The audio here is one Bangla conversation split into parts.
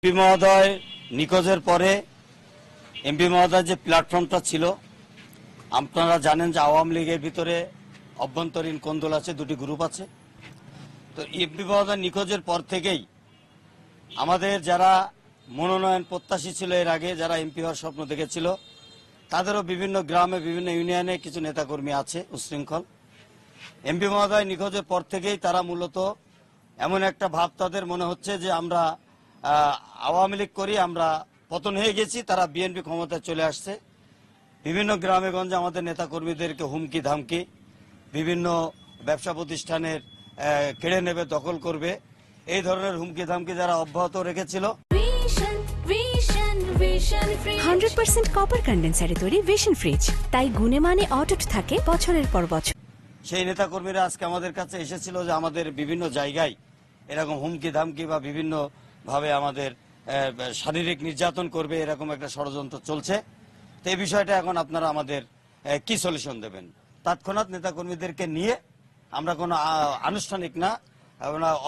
এমপি মহোদয় নিখোঁজের পরে এমপি মহোদয় যে প্ল্যাটফর্মটা ছিল, আপনারা জানেন যে আওয়ামী লীগের ভিতরে অভ্যন্তরীণ কোন্দল আছে, দুটি গ্রুপ আছে। তো এমপি মহোদয় নিখোঁজের পর থেকেই আমাদের যারা মনোনয়ন প্রত্যাশী ছিল, এর আগে যারা এমপি হওয়ার স্বপ্ন দেখেছিল, তাদেরও বিভিন্ন গ্রামে বিভিন্ন ইউনিয়নে কিছু নেতাকর্মী আছে উচ্ছৃঙ্খল। এমপি মহোদয় নিখোঁজের পর থেকেই তারা মূলত এমন একটা ভাব তাদের মনে হচ্ছে যে আমরা আওয়ামী লীগ করি, আমরা পতন হয়ে গেছি, তারা বিএনপি ক্ষমতায় চলে আসছে। বিভিন্ন গ্রামে গঞ্জে আমাদের নেতাকর্মীদেরকে হুমকি ধামকি, বিভিন্ন ব্যবসা প্রতিষ্ঠানের কেড়ে নেবে, দখল করবে, এই ধরনের হুমকি ধামকি যারা অব্যাহত রেখেছিল। 100% কপার কন্ডেন্সারে তৈরি ভিশন ফ্রিজ, তাই গুণে মানে অটুট থাকে বছরের পর বছর। সেই নেতাকর্মীরা আজকে আমাদের কাছে এসেছিল যে আমাদের বিভিন্ন জায়গায় এরকম হুমকি ধামকি বা বিভিন্ন ভাবে আমাদের শারীরিক নির্যাতন করবে, এরকম একটা ষড়যন্ত্র চলছে। তো এই বিষয়টা এখন আপনারা আমাদের কি সলিউশন দেবেন? তৎক্ষণাৎ নেতাকর্মীদেরকে নিয়ে আমরা কোনো আনুষ্ঠানিক না,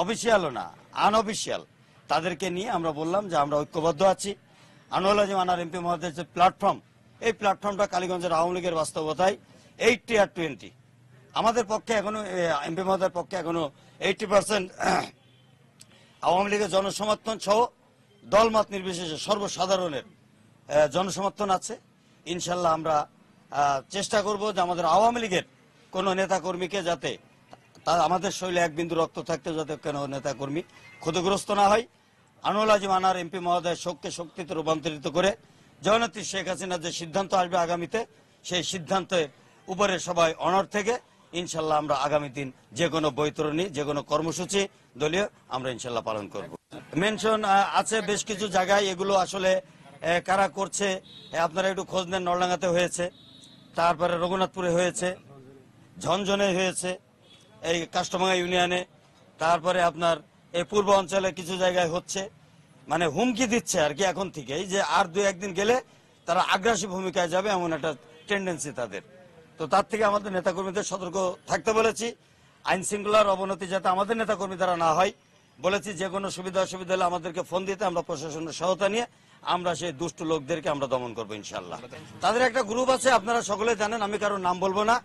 অফিসিয়ালও না, আনঅফিসিয়াল, তাদেরকে নিয়ে আমরা বললাম যে আমরা ঐক্যবদ্ধ আছি। আনোয়ার আজিম আনার এমপি মহোদয়ের যে প্ল্যাটফর্ম, এই প্ল্যাটফর্মটা কালীগঞ্জের আওয়ামী লীগের বাস্তবতায় 80 আর 20। আমাদের পক্ষে এখনো এমপি মহোদয়ের পক্ষে এখনো 80% আওয়ামী লীগের জনসমর্থন সহ দলমত নির্বিশেষে সর্বসাধারণের জনসমর্থন আছে। ইনশাল্লাহ আমরা চেষ্টা করব যে আমাদের আওয়ামী লীগের কোন নেতাকর্মীকে যাতে আমাদের শরীরে এক বিন্দু রক্ত থাকতে যাতে কোনো নেতাকর্মী ক্ষতিগ্রস্ত না হয়। আনোয়ার আজিম আনার এমপি মহোদয় শোককে শক্তিতে রূপান্তরিত করে জননেত্রী শেখ হাসিনার যে সিদ্ধান্ত আসবে আগামীতে, সেই সিদ্ধান্তের উপরে সবাই অনড় থেকে ইনশাল্লাহ আমরা আগামী দিন যে কোনো বৈতরণী, যে কোনো কর্মসূচি দলীয় আমরা ইনশাল্লাহ পালন করব। মেনশন আছে বেশ কিছু জায়গায়, এগুলো আসলে কারা করছে আপনারা একটু খোঁজ নেন। নলডাঙ্গাতে হয়েছে, তারপরে রঘুনাথপুরে হয়েছে, ঝনঝনে হয়েছে, এই কাস্টমাঙ্গা ইউনিয়নে, তারপরে আপনার এই পূর্ব অঞ্চলে কিছু জায়গায় হচ্ছে। মানে হুমকি দিচ্ছে আর কি এখন থেকেই, যে আর 2-1 দিন গেলে তারা আগ্রাসী ভূমিকায় যাবে, এমন একটা টেন্ডেন্সি তাদের। তো তার থেকে আমাদের নেতাকর্মীদের সতর্ক থাকতে বলেছি। আইন শৃঙ্খলার অবনতি যাতে আমাদের নেতাকর্মী দ্বারা না হয় বলেছি। যে কোনো সুবিধা অসুবিধা হলে আমাদেরকে ফোন দিতে, আমরা প্রশাসনের সহায়তা নিয়ে আমরা সেই দুষ্ট লোকদেরকে আমরা দমন করবো ইনশাল্লাহ। তাদের একটা গ্রুপ আছে, আপনারা সকলে জানেন, আমি কারোর নাম বলবো না,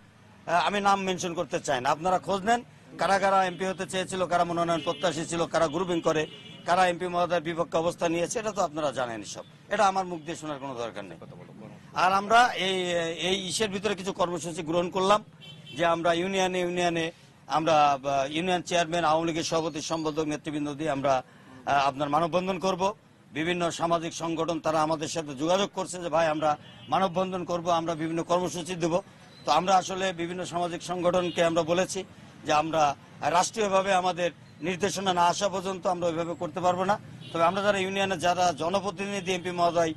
আমি নাম মেনশন করতে চাই না। আপনারা খোঁজ নেন কারা কারা এমপি হতে চেয়েছিল, কারা মনোনয়ন প্রত্যাশী ছিল, কারা গ্রুপিং করে, কারা এমপি মহোদয়ের বিপক্ষে অবস্থা নিয়েছে, এটা তো আপনারা জানেন। সব এটা আমার মুখ দিয়ে শোনার কোনো দরকার নেই। আর আমরা এই ইসের ভিতরে কিছু কর্মসূচি গ্রহণ করলাম যে আমরা ইউনিয়নে আমরা ইউনিয়ন চেয়ারম্যান, আওয়ামী লীগের সভাপতি, সম্পাদক, নেতৃবৃন্দ দিয়ে আমরা আপনার মানববন্ধন করব। বিভিন্ন সামাজিক সংগঠন তারা আমাদের সাথে যোগাযোগ করছে যে ভাই আমরা মানববন্ধন করব, আমরা বিভিন্ন কর্মসূচি দেব। তো আমরা আসলে বিভিন্ন সামাজিক সংগঠনকে আমরা বলেছি যে আমরা রাষ্ট্রীয়ভাবে আমাদের নির্দেশনা না আসা পর্যন্ত আমরা ওইভাবে করতে পারবো না। তবে আমরা যারা ইউনিয়নে যারা জনপ্রতিনিধি, এমপি মহোদয়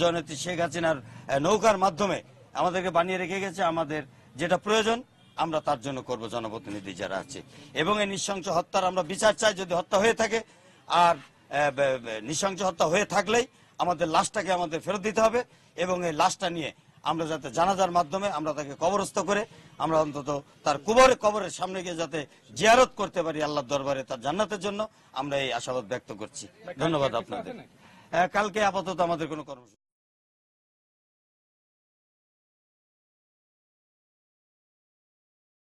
জননেত্রী শেখ হাসিনার নৌকার মাধ্যমে আমাদেরকে বানিয়ে রেখে গেছে, আমাদের যেটা প্রয়োজন আমরা তার জন্য করব, জনপ্রতিনিধি যারা আছে। এবং এই নৃশংস হত্যার আমরা বিচার চাই, যদি হত্যা হয়ে থাকে। আর নৃশংস হত্যা হয়ে থাকলেই আমাদের লাশটাকে আমাদের ফেরত দিতে হবে, এবং এই লাশটা নিয়ে আমরা যাতে জানাজার মাধ্যমে আমরা তাকে কবরস্থ করে আমরা অন্তত তার কবরের সামনে গিয়ে যাতে জিয়ারত করতে পারি আল্লাহর দরবারে, তার জান্নাতের জন্য আমরা এই আশাবাদ ব্যক্ত করছি। ধন্যবাদ আপনাদের। কালকে আপাতত আমাদের কোনো কর্মসূচি